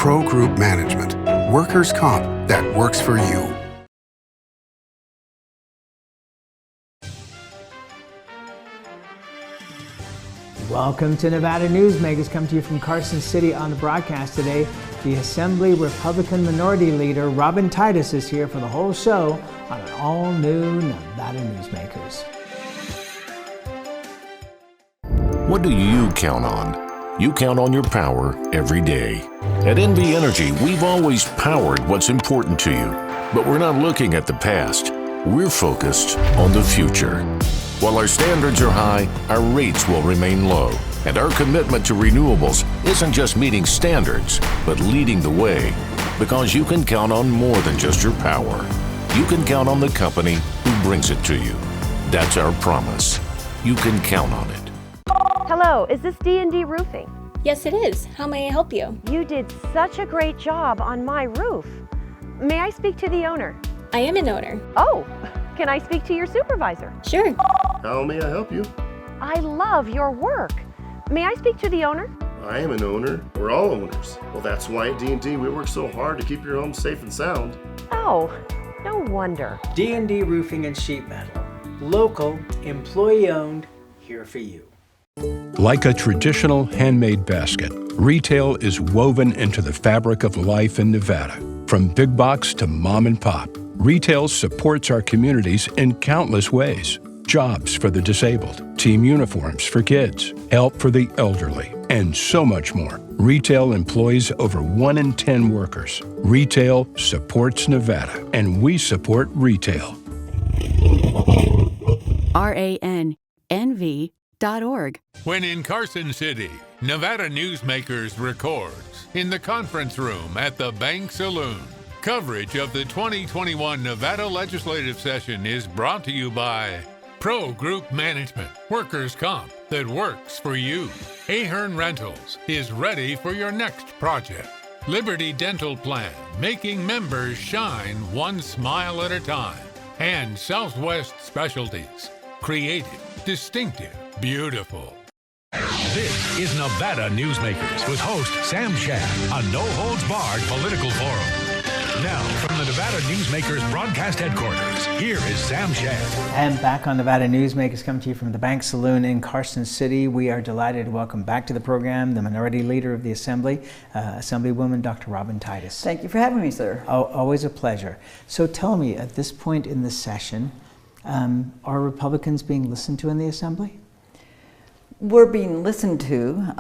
Pro Group Management, workers' comp that works for you. Welcome to Nevada Newsmakers, come to you from Carson City. On the broadcast today, the Assembly Republican Minority Leader, Robin Titus, is here for the whole show on an all-new Nevada Newsmakers. What do you count on? You count on your power every day. At NV Energy, we've always powered what's important to you, but we're not looking at the past. We're focused on the future. While our standards are high, our rates will remain low. And our commitment to renewables isn't just meeting standards, but leading the way. Because you can count on more than just your power. You can count on the company who brings it to you. That's our promise. You can count on it. Hello, is this D&D Roofing? Yes, it is. How may I help you? You did such a great job on my roof. May I speak to the owner? I am an owner. Oh, can I speak to your supervisor? Sure. How may I help you? I love your work. May I speak to the owner? I am an owner. We're all owners. Well, that's why at D&D we work so hard to keep your home safe and sound. Oh, no wonder. D&D Roofing and Sheet Metal. Local, employee-owned, here for you. Like a traditional handmade basket, retail is woven into the fabric of life in Nevada. From big box to mom and pop, retail supports our communities in countless ways. Jobs for the disabled, team uniforms for kids, help for the elderly, and so much more. Retail employs over 1 in 10 workers. Retail supports Nevada, and we support retail. RANNV.org. When in Carson City, Nevada Newsmakers records in the conference room at the Bank Saloon. Coverage of the 2021 Nevada legislative session is brought to you by Pro Group Management, workers' comp that works for you. Ahern Rentals is ready for your next project. Liberty Dental Plan, making members shine one smile at a time. And Southwest Specialties, creative, distinctive, beautiful. This is Nevada Newsmakers with host Sam Shad, a no-holds-barred political forum. Now, from the Nevada Newsmakers broadcast headquarters, here is Sam Shad. And back on Nevada Newsmakers, come to you from the Bank Saloon in Carson City. We are delighted to welcome back to the program the Minority Leader of the Assembly, Assemblywoman Dr. Robin Titus. Thank you for having me, sir. Oh, always a pleasure. So tell me, at this point in the session, are Republicans being listened to in the Assembly? We're being listened to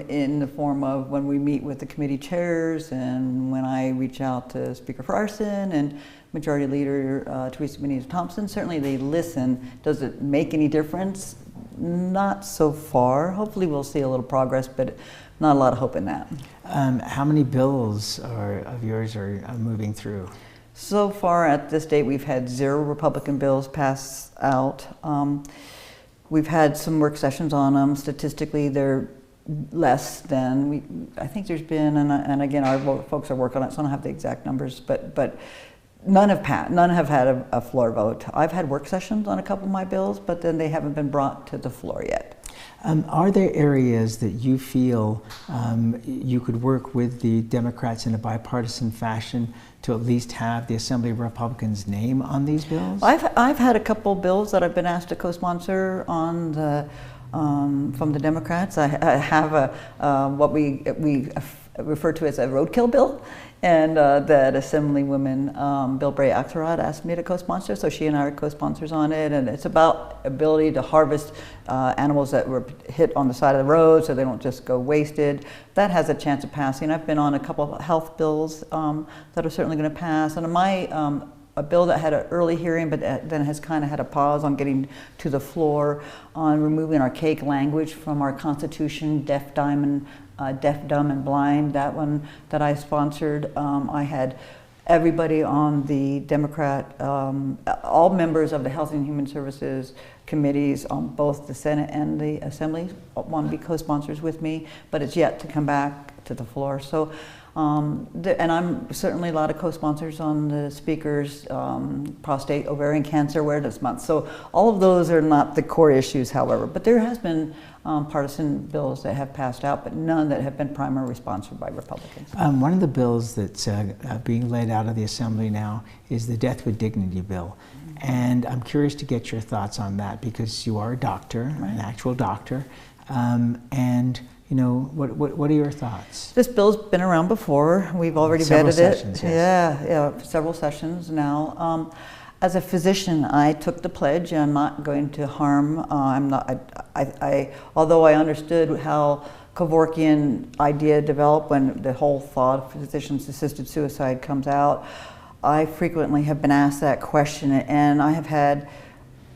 in the form of when we meet with the committee chairs and when I reach out to Speaker Farson and Majority Leader Teresa Benitez-Thompson. Certainly they listen. Does it make any difference? Not so far. Hopefully we'll see a little progress, but not a lot of hope in that. How many bills of yours are moving through? So far at this date, we've had 0 Republican bills pass out. We've had some work sessions on them. Statistically, they're less than I think there's been, and again, our folks are working on it, so I don't have the exact numbers, but none have passed. None have had a floor vote. I've had work sessions on a couple of my bills, but then they haven't been brought to the floor yet. Are there areas that you feel you could work with the Democrats in a bipartisan fashion to at least have the Assembly Republicans' name on these bills? I've had a couple bills that I've been asked to co-sponsor on the from the Democrats. I have what we refer to as a roadkill bill, and that Assemblywoman Bill Bray Axelrod asked me to co-sponsor, so she and I are co-sponsors on it, and it's about ability to harvest animals that were hit on the side of the road so they don't just go wasted. That has a chance of passing. I've been on a couple of health bills that are certainly going to pass, and a bill that had an early hearing but then has kind of had a pause on getting to the floor on removing archaic language from our Constitution, deaf, dumb, and blind. That one that I sponsored. I had everybody on the Democrat, all members of the Health and Human Services committees on both the Senate and the Assembly want to be co-sponsors with me, but it's yet to come back to the floor. So And I'm certainly a lot of co-sponsors on the speaker's prostate ovarian cancer awareness month. So all of those are not the core issues, however, but there has been partisan bills that have passed out, but none that have been primarily sponsored by Republicans. One of the bills that's being laid out of the Assembly now is the Death with Dignity bill. And I'm curious to get your thoughts on that, because you are a doctor, an actual doctor, and you know, what are your thoughts? This bill's been around before. We've already Several vetted it. sessions, yes. Yeah, several sessions now. As a physician, I took the pledge. I'm not going to harm. Although I understood how Kevorkian idea developed when the whole thought of physician-assisted suicide comes out, I frequently have been asked that question, and I have had,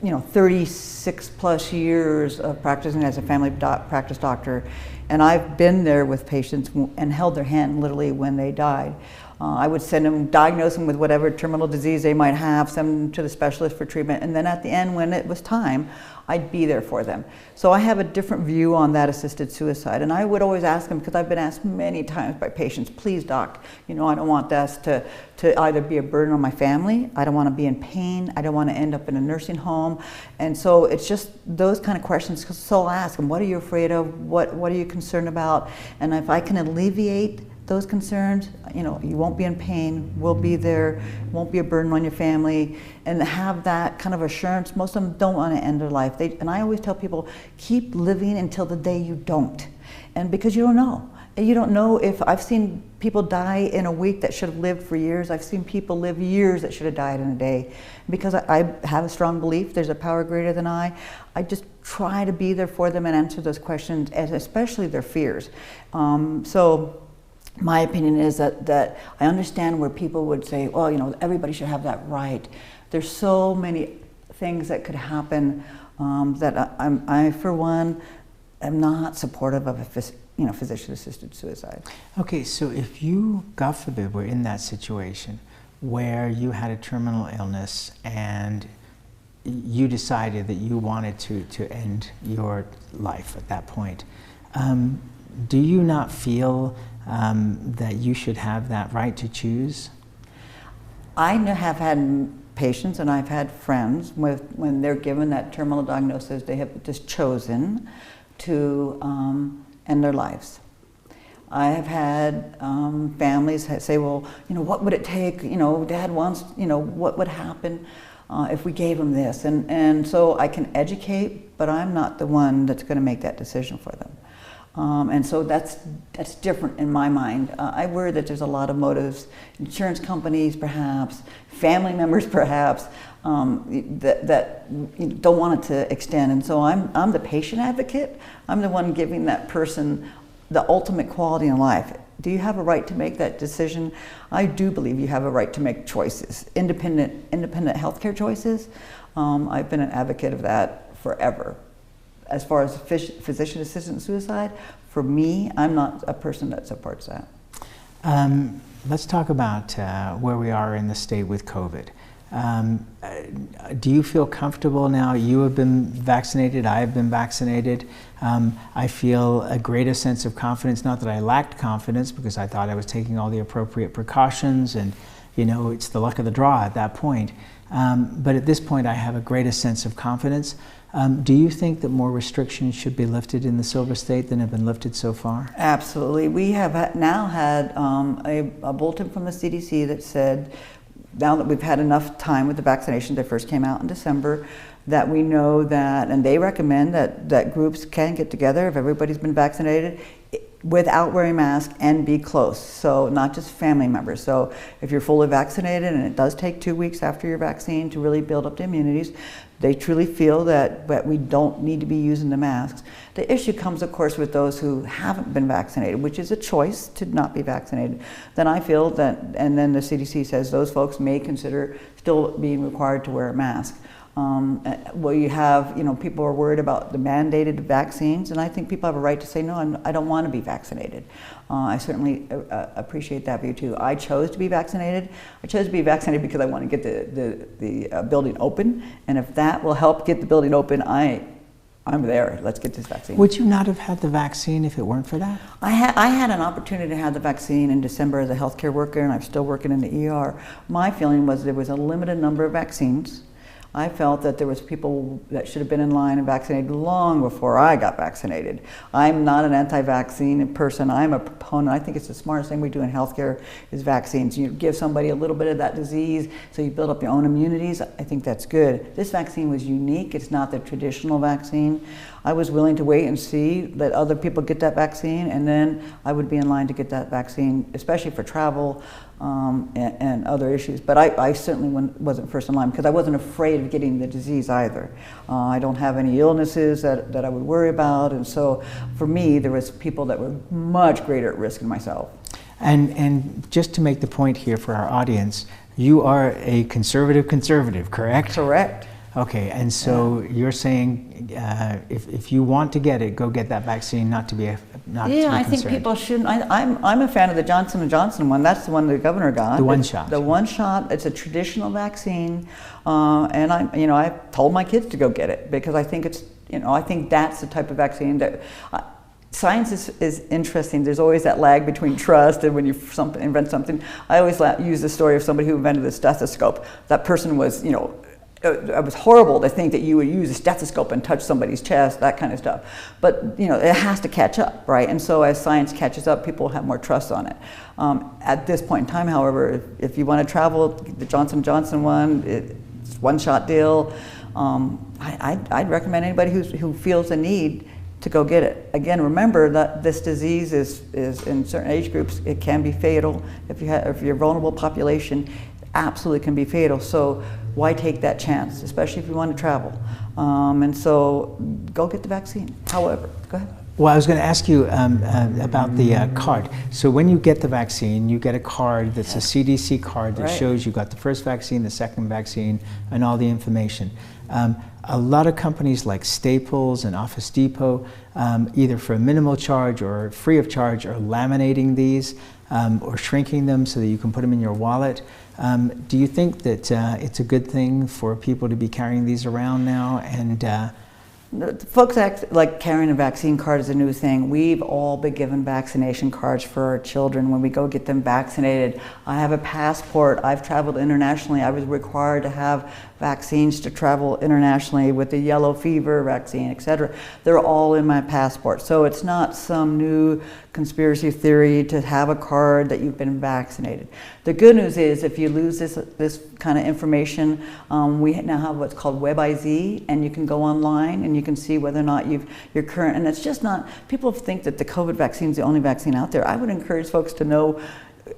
36 plus years of practicing as a family practice doctor, and I've been there with patients and held their hand literally when they died. I would send them, diagnose them with whatever terminal disease they might have, send them to the specialist for treatment, and then at the end, when it was time, I'd be there for them. So I have a different view on that assisted suicide, and I would always ask them, because I've been asked many times by patients, please doc, I don't want this to either be a burden on my family, I don't want to be in pain, I don't want to end up in a nursing home, and so it's just those kind of questions. So I'll ask them, what are you afraid of, what are you concerned about, and if I can alleviate those concerns, you won't be in pain, we'll be there, won't be a burden on your family, and have that kind of assurance. Most of them don't want to end their life. And I always tell people, keep living until the day you don't. And because you don't know. And you don't know if, I've seen people die in a week that should have lived for years. I've seen people live years that should have died in a day. Because I have a strong belief there's a power greater than I just try to be there for them and answer those questions, and especially their fears. So my opinion is that I understand where people would say, well, everybody should have that right. There's so many things that could happen that I, for one, am not supportive of physician-assisted suicide. Okay, so if you, God forbid, were in that situation where you had a terminal illness and you decided that you wanted to end your life at that point, do you not feel that you should have that right to choose? I have had patients, and I've had friends when they're given that terminal diagnosis, they have just chosen to end their lives. I have had families say, well, what would it take? Dad wants, what would happen if we gave him this? And so I can educate, but I'm not the one that's going to make that decision for them. And so that's different in my mind. I worry that there's a lot of motives, insurance companies perhaps, family members perhaps, that don't want it to extend. And so I'm the patient advocate. I'm the one giving that person the ultimate quality in life. Do you have a right to make that decision? I do believe you have a right to make choices, independent healthcare choices. I've been an advocate of that forever. As far as physician-assisted suicide, for me, I'm not a person that supports that. Let's talk about where we are in the state with COVID. Do you feel comfortable now? You have been vaccinated, I have been vaccinated. I feel a greater sense of confidence, not that I lacked confidence because I thought I was taking all the appropriate precautions and it's the luck of the draw at that point. But at this point I have a greater sense of confidence. Do you think that more restrictions should be lifted in the Silver State than have been lifted so far? Absolutely. We have now had a bulletin from the CDC that said, now that we've had enough time with the vaccination that first came out in December, that we know that, and they recommend that groups can get together if everybody's been vaccinated without wearing masks and be close. So not just family members. So if you're fully vaccinated, and it does take 2 weeks after your vaccine to really build up the immunities, they truly feel that we don't need to be using the masks. The issue comes, of course, with those who haven't been vaccinated, which is a choice to not be vaccinated. Then I feel that, and then the CDC says those folks may consider still being required to wear a mask. Well, you have, people are worried about the mandated vaccines, and I think people have a right to say, no, I don't want to be vaccinated. I certainly appreciate that view too. I chose to be vaccinated. I chose to be vaccinated because I want to get the building open, and if that will help get the building open, I I'm there. Let's get this vaccine. Would you not have had the vaccine if it weren't for that? I had an opportunity to have the vaccine in December as a healthcare worker, and I'm still working in the ER. My feeling was there was a limited number of vaccines. I felt that there was people that should have been in line and vaccinated long before I got vaccinated. I'm not an anti-vaccine person. I'm a proponent. I think it's the smartest thing we do in healthcare is vaccines. You give somebody a little bit of that disease so you build up your own immunities. I think that's good. This vaccine was unique. It's not the traditional vaccine. I was willing to wait and see, let other people get that vaccine, and then I would be in line to get that vaccine, especially for travel and other issues. But I certainly wasn't first in line because I wasn't afraid of getting the disease either. I don't have any illnesses that I would worry about, and so for me, there was people that were much greater at risk than myself. And just to make the point here for our audience, you are a conservative, correct? Correct. Okay, and so you're saying if you want to get it, go get that vaccine, not to be concerned. I think people shouldn't. I'm a fan of the Johnson & Johnson one. That's the one the governor got. The one shot. The one shot. It's a traditional vaccine, and I told my kids to go get it because I think I think that's the type of vaccine that. Science is interesting. There's always that lag between trust and when you invent something. I always use the story of somebody who invented the stethoscope. That person was, it was horrible to think that you would use a stethoscope and touch somebody's chest, that kind of stuff. But it has to catch up, right? And so as science catches up, people have more trust on it. At this point in time, however, if you want to travel, the Johnson & Johnson one, it's one-shot deal. I'd recommend anybody who feels the need to go get it. Again, remember that this disease is in certain age groups, it can be fatal. If you're a vulnerable population, absolutely can be fatal. So why take that chance, especially if you want to travel? And so go get the vaccine. However, go ahead. Well, I was going to ask you about the card. So when you get the vaccine, you get a card that's a CDC card that shows you got the first vaccine, the second vaccine, and all the information. A lot of companies like Staples and Office Depot, either for a minimal charge or free of charge, are laminating these or shrinking them so that you can put them in your wallet. Do you think that it's a good thing for people to be carrying these around now? And folks act like carrying a vaccine card is a new thing. We've all been given vaccination cards for our children when we go get them vaccinated. I have a passport. I've traveled internationally. I was required to have vaccines to travel internationally with the yellow fever vaccine, etc. They're all in my passport. So it's not some new conspiracy theory to have a card that you've been vaccinated. The good news is if you lose this kind of information, we now have what's called WebIZ, and you can go online and you can see whether or not you're current. And it's just not, people think that the COVID vaccine is the only vaccine out there. I would encourage folks to know,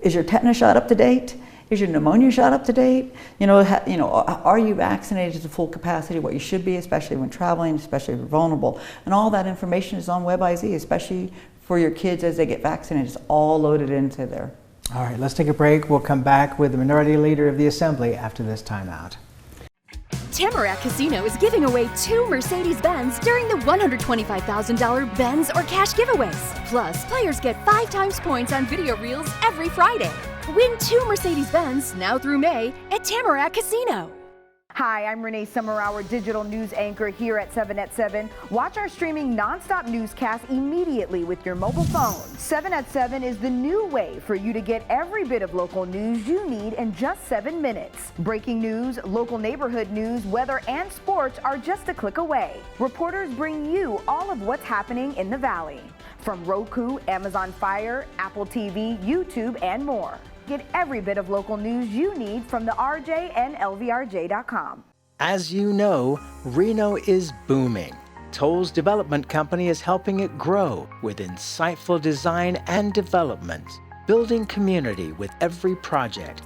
is your tetanus shot up to date? Is your pneumonia shot up to date? Are you vaccinated to full capacity, what you should be, especially when traveling, especially if you're vulnerable? And all that information is on WebIZ, especially for your kids as they get vaccinated. It's all loaded into there. All right, let's take a break. We'll come back with the Minority Leader of the Assembly after this timeout. Tamarack Casino is giving away 2 Mercedes-Benz during the $125,000 Benz or cash giveaways. Plus, players get 5 times points on video reels every Friday. Win 2 Mercedes-Benz now through May at Tamarack Casino. Hi, I'm Renee Summerauer, digital news anchor here at 7 at 7. Watch our streaming nonstop newscast immediately with your mobile phone. 7 at 7 is the new way for you to get every bit of local news you need in just 7 minutes. Breaking news, local neighborhood news, weather, and sports are just a click away. Reporters bring you all of what's happening in the Valley. From Roku, Amazon Fire, Apple TV, YouTube, and more. Get every bit of local news you need from the RJ and LVRJ.com. As you know, Reno is booming. Toll's Development Company is helping it grow with insightful design and development, building community with every project,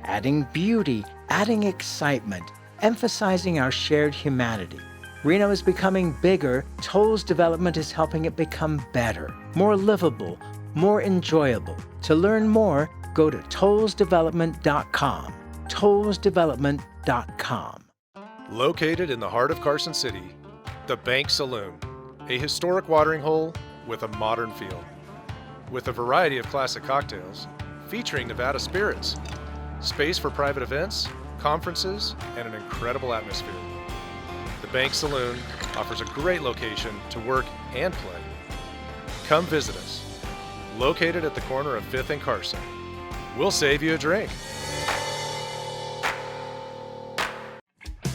adding beauty, adding excitement, emphasizing our shared humanity. Reno is becoming bigger. Toll's Development is helping it become better, more livable, more enjoyable. To learn more, go to tollsdevelopment.com. tollsdevelopment.com. Located in the heart of Carson City, the Bank Saloon, a historic watering hole with a modern feel. With a variety of classic cocktails, featuring Nevada spirits, space for private events, conferences, and an incredible atmosphere. The Bank Saloon, offers a great location to work and play. Come visit us. Located at the corner of 5th and Carson. We'll save you a drink.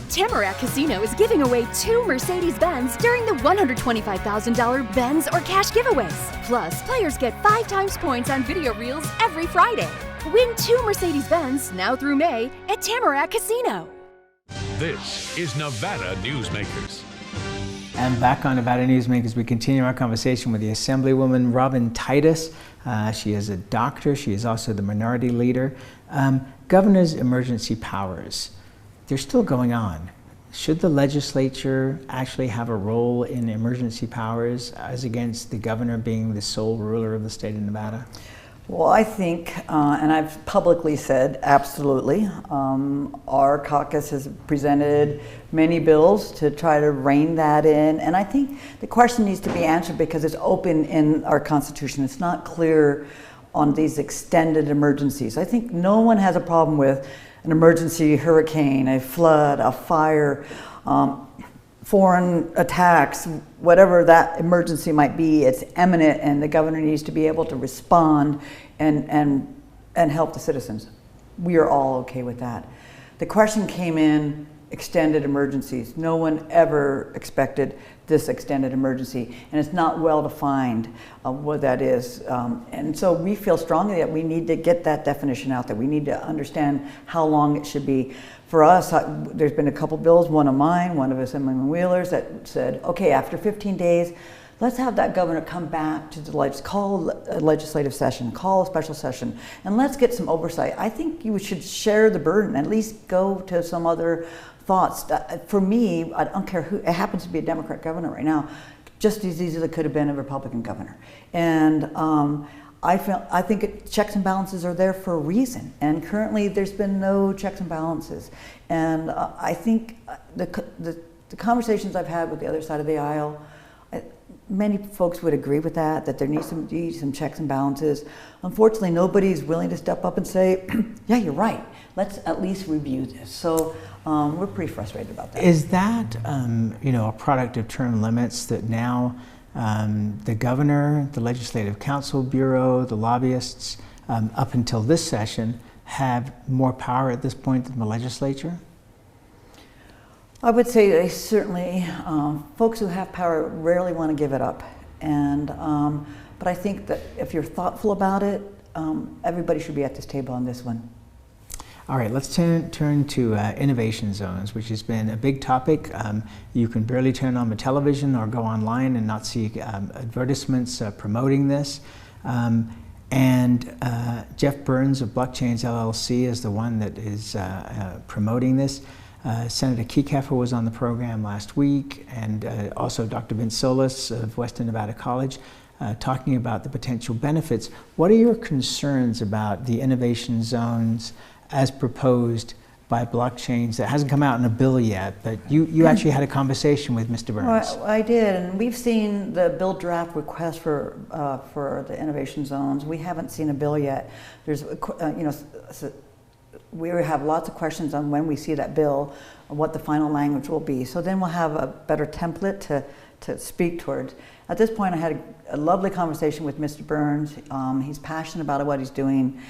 Tamarack Casino is giving away 2 Mercedes-Benz during the $125,000 Benz or cash giveaways. Plus, players get 5 times points on video reels every Friday. Win 2 Mercedes-Benz now through May at Tamarack Casino. This is Nevada Newsmakers. And back on Nevada Newsmakers, we continue our conversation with the Assemblywoman Robin Titus. She is a doctor. She is also the minority leader. Governor's emergency powers, they're still going on. Should the legislature actually have a role in emergency powers as against the governor being the sole ruler of the state of Nevada? Well, I think, and I've publicly said, absolutely. Our caucus has presented many bills to try to rein that in. And I think the question needs to be answered because it's open in our Constitution. It's not clear on these extended emergencies. I think no one has a problem with an emergency hurricane, a flood, a fire, foreign attacks, whatever that emergency might be. It's imminent and the governor needs to be able to respond and help the citizens. We are all okay with that. The question came in extended emergencies. No one ever expected this extended emergency, and it's not well defined what that is. And so we feel strongly that we need to get that definition out there. We need to understand how long it should be. For us, there's been a couple bills, one of mine, one of Assemblywoman Wheeler's, that said, okay, after 15 days, let's have that governor come back to the call a legislative session, call a special session, and let's get some oversight. I think you should share the burden, at least go to some other thoughts. For me, I don't care who, it happens to be a Democrat governor right now, just as easily could have been a Republican governor. And I think checks and balances are there for a reason, and currently there's been no checks and balances. And I think the conversations I've had with the other side of the aisle, many folks would agree with that there needs to be some checks and balances. Unfortunately, nobody's willing to step up and say, yeah, you're right, let's at least review this. So we're pretty frustrated about that. Is that a product of term limits that now the governor, the Legislative Council Bureau, the lobbyists, up until this session, have more power at this point than the legislature? I would say they certainly, folks who have power rarely want to give it up. And, but I think that if you're thoughtful about it, everybody should be at this table on this one. All right, let's turn to innovation zones, which has been a big topic. You can barely turn on the television or go online and not see advertisements promoting this. And Jeff Burns of Blockchains LLC is the one that is promoting this. Senator Kekeffer was on the program last week, and also Dr. Vince Solis of Western Nevada College, talking about the potential benefits. What are your concerns about the innovation zones as proposed by Blockchains? That hasn't come out in a bill yet, but you actually had a conversation with Mr. Burns. Well, I did, and we've seen the bill draft request for the innovation zones. We haven't seen a bill yet. There's, we have lots of questions on when we see that bill, what the final language will be. So then we'll have a better template to speak towards. At this point, I had a lovely conversation with Mr. Burns. He's passionate about what he's doing.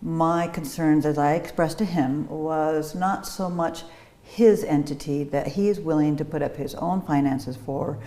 My concerns, as I expressed to him, was not so much his entity that he is willing to put up his own finances for.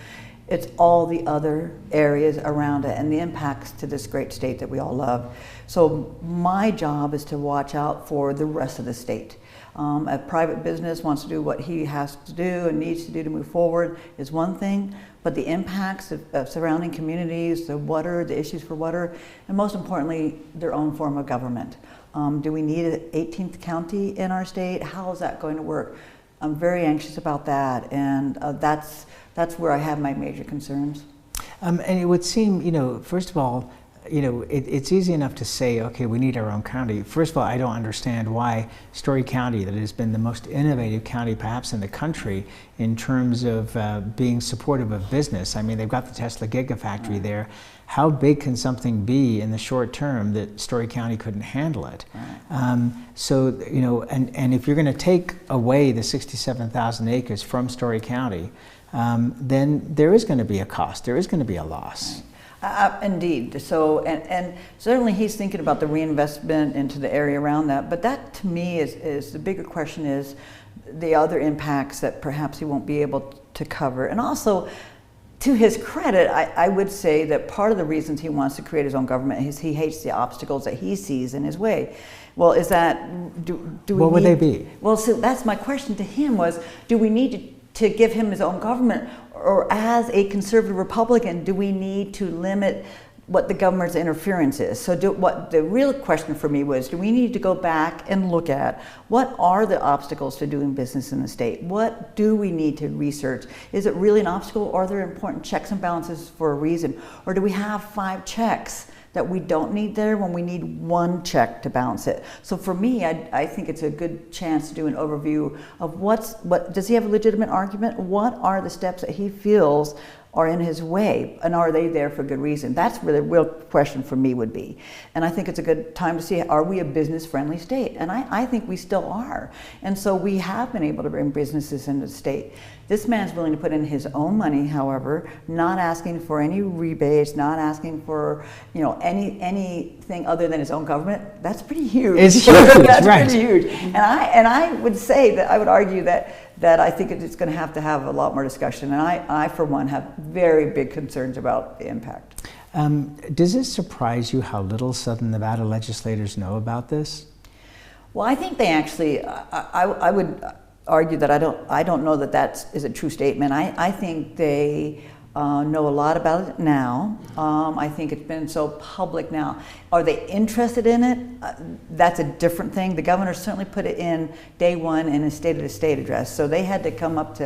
It's all the other areas around it and the impacts to this great state that we all love. So my job is to watch out for the rest of the state. A private business wants to do what he has to do and needs to do to move forward is one thing, but the impacts of surrounding communities, the water, the issues for water, and most importantly, their own form of government. Do we need an 18th county in our state? How is that going to work? I'm very anxious about that, and that's where I have my major concerns. And it would seem, first of all, it's easy enough to say, okay, we need our own county. First of all, I don't understand why Story County, that has been the most innovative county perhaps in the country in terms of being supportive of business. I mean, they've got the Tesla Gigafactory there. how big can something be in the short term that Story County couldn't handle it? Right. So, you know, and if you're going to take away the 67,000 acres from Story County, then there is going to be a cost. There is going to be a loss. Indeed. So, and certainly he's thinking about the reinvestment into the area around that. But that, to me, is the bigger question is the other impacts that perhaps he won't be able to cover. And also, to his credit, I would say that part of the reasons he wants to create his own government is he hates the obstacles that he sees in his way. Well, is that, do we What would they be? Well, so that's my question to him was, do we need to give him his own government? Or as a conservative Republican, do we need to limit what the government's interference is? So what the real question for me was, do we need to go back and look at what are the obstacles to doing business in the state? What do we need to research? Is it really an obstacle, or are there important checks and balances for a reason? Or do we have 5 checks that we don't need there when we need 1 check to balance it? So for me, I think it's a good chance to do an overview of what does he have a legitimate argument? What are the steps that he feels are in his way, and are they there for good reason? That's where the real question for me would be. And I think it's a good time to see, are we a business-friendly state? And I think we still are. And so we have been able to bring businesses into the state. This man's willing to put in his own money, however, not asking for any rebates, not asking for, you know, anything other than his own government. That's pretty huge. It's huge, That's right. pretty huge. And I would say that I would argue that I think it's going to have a lot more discussion. And I for one, have very big concerns about the impact. Does it surprise you how little Southern Nevada legislators know about this? Well, I think they actually, I would argue that I don't know that is a true statement. I think they know a lot about it now. I think it's been so public now. Are they interested in it? That's a different thing. The governor certainly put it in day one in his State of the State address. So they had to come up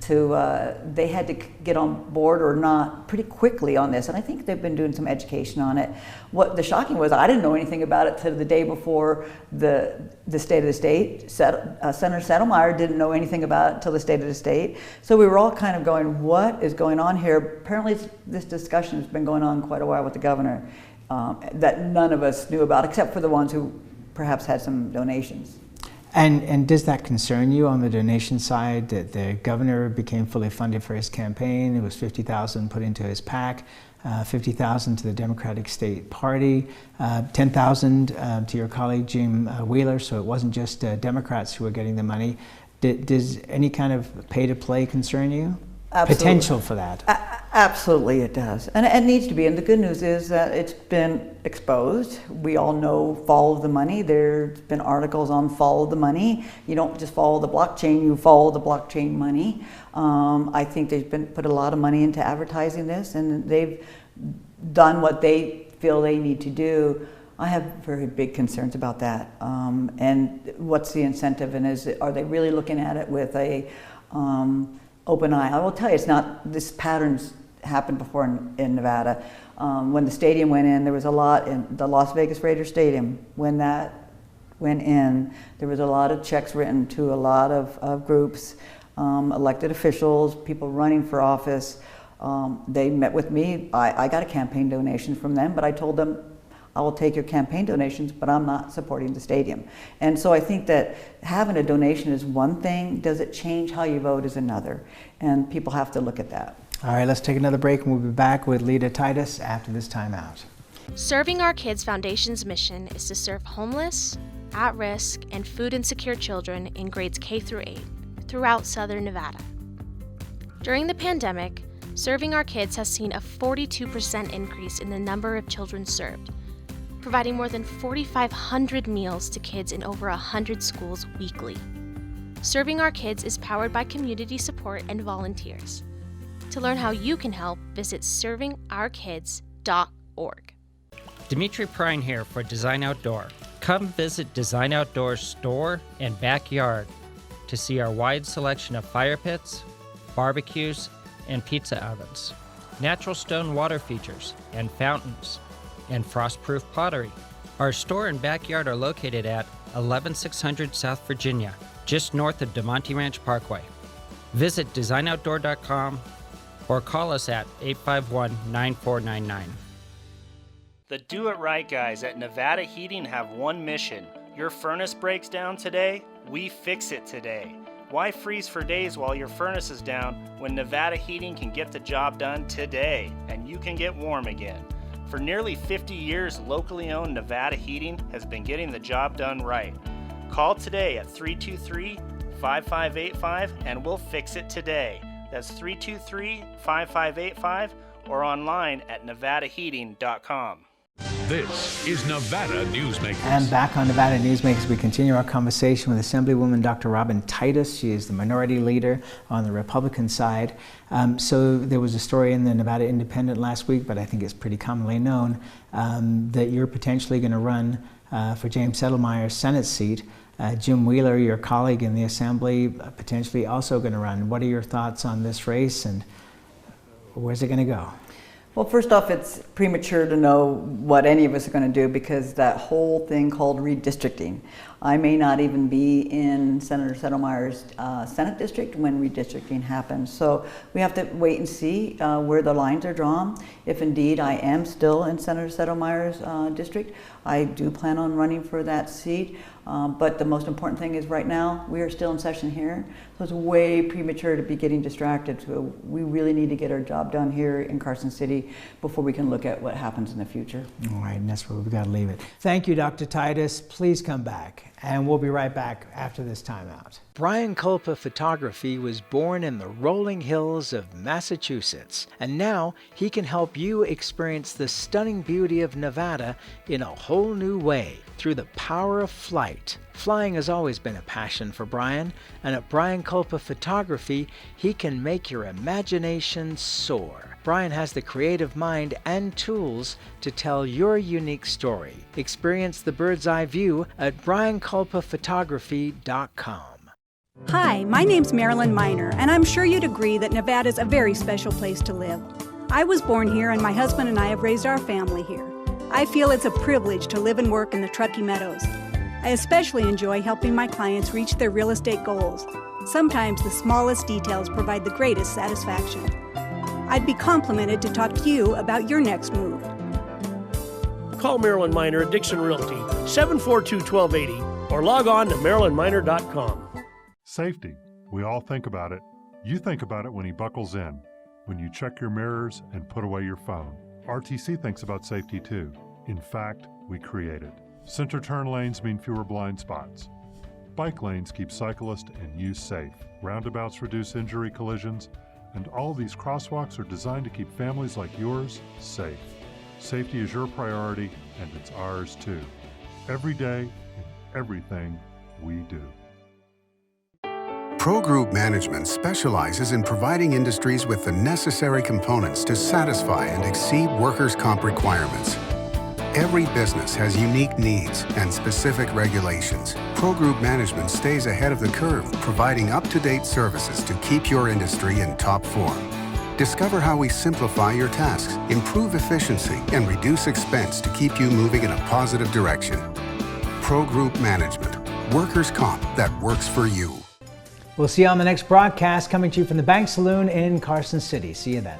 they had to get on board or not pretty quickly on this. And I think they've been doing some education on it. What the shocking was, I didn't know anything about it till the day before the State of the State. Senator Settlemeyer didn't know anything about it till the State of the State. So we were all kind of going, what is going on here? Apparently this discussion has been going on quite a while with the governor that none of us knew about, except for the ones who perhaps had some donations. And does that concern you on the donation side, that the governor became fully funded for his campaign? It was $50,000 put into his PAC, $50,000 to the Democratic State Party, $10,000 to your colleague Jim Wheeler, so it wasn't just Democrats who were getting the money. Does any kind of pay-to-play concern you? Absolutely. Potential for that? Absolutely it does. And it needs to be. And the good news is that it's been exposed. We all know follow the money. There's been articles on follow the money. You don't just follow the blockchain, you follow the blockchain money. I think they've put a lot of money into advertising this, and they've done what they feel they need to do. I have very big concerns about that. And what's the incentive? And are they really looking at it with a open eye? I will tell you, it's not, this pattern's happened before in Nevada. When the stadium went in, there was a lot in the Las Vegas Raiders stadium. When that went in, there was a lot of checks written to a lot of groups, elected officials, people running for office. They met with me. I got a campaign donation from them, but I told them, I will take your campaign donations, but I'm not supporting the stadium. And so I think that having a donation is one thing. Does it change how you vote is another. And people have to look at that. All right, let's take another break, and we'll be back with Leader Titus after this timeout. Serving Our Kids Foundation's mission is to serve homeless, at-risk, and food insecure children in grades K through 8 throughout Southern Nevada. During the pandemic, Serving Our Kids has seen a 42% increase in the number of children served, providing more than 4,500 meals to kids in over 100 schools weekly. Serving Our Kids is powered by community support and volunteers. To learn how you can help, visit servingourkids.org. Dimitri Prine here for Design Outdoor. Come visit Design Outdoor's store and backyard to see our wide selection of fire pits, barbecues, and pizza ovens, natural stone water features and fountains, and frost-proof pottery. Our store and backyard are located at 11600 South Virginia, just north of DeMonte Ranch Parkway. Visit designoutdoor.com or call us at 851-9499. The Do It Right guys at Nevada Heating have one mission. Your furnace breaks down today, we fix it today. Why freeze for days while your furnace is down when Nevada Heating can get the job done today and you can get warm again? For nearly 50 years, locally owned Nevada Heating has been getting the job done right. Call today at 323-5585 and we'll fix it today. That's 323-5585 or online at nevadaheating.com. This is Nevada Newsmakers. And back on Nevada Newsmakers, we continue our conversation with Assemblywoman Dr. Robin Titus. She is the minority leader on the Republican side. So there was a story in the Nevada Independent last week, but I think it's pretty commonly known, that you're potentially going to run for James Settlemyer's Senate seat. Jim Wheeler, your colleague in the Assembly, potentially also going to run. What are your thoughts on this race and where's it going to go? Well, first off, it's premature to know what any of us are going to do because that whole thing called redistricting. I may not even be in Senator Settlemyer's Senate district when redistricting happens. So we have to wait and see where the lines are drawn. If indeed I am still in Senator Settlemyer's district, I do plan on running for that seat. But the most important thing is right now, we are still in session here. So it's way premature to be getting distracted. So we really need to get our job done here in Carson City before we can look at what happens in the future. All right, and that's where we've got to leave it. Thank you, Dr. Titus. Please come back, and we'll be right back after this timeout. Brian Culpa Photography was born in the rolling hills of Massachusetts, and now he can help you experience the stunning beauty of Nevada in a whole new way through the power of flight. Flying has always been a passion for Brian, and at Brian Culpa Photography, he can make your imagination soar. Brian has the creative mind and tools to tell your unique story. Experience the bird's eye view at brianculpaphotography.com. Hi, my name's Marilyn Miner, and I'm sure you'd agree that Nevada's a very special place to live. I was born here, and my husband and I have raised our family here. I feel it's a privilege to live and work in the Truckee Meadows. I especially enjoy helping my clients reach their real estate goals. Sometimes the smallest details provide the greatest satisfaction. I'd be complimented to talk to you about your next move. Call Marilyn Miner at Dixon Realty, 742-1280, or log on to marilynminer.com. Safety. We all think about it. You think about it when he buckles in, when you check your mirrors and put away your phone. RTC thinks about safety too. In fact, we create it. Center turn lanes mean fewer blind spots. Bike lanes keep cyclists and you safe. Roundabouts reduce injury collisions, and all these crosswalks are designed to keep families like yours safe. Safety is your priority, and it's ours too. Every day, in everything we do. Pro Group Management specializes in providing industries with the necessary components to satisfy and exceed workers' comp requirements. Every business has unique needs and specific regulations. Pro Group Management stays ahead of the curve, providing up-to-date services to keep your industry in top form. Discover how we simplify your tasks, improve efficiency, and reduce expense to keep you moving in a positive direction. Pro Group Management, workers' comp that works for you. We'll see you on the next broadcast, coming to you from the Bank Saloon in Carson City. See you then.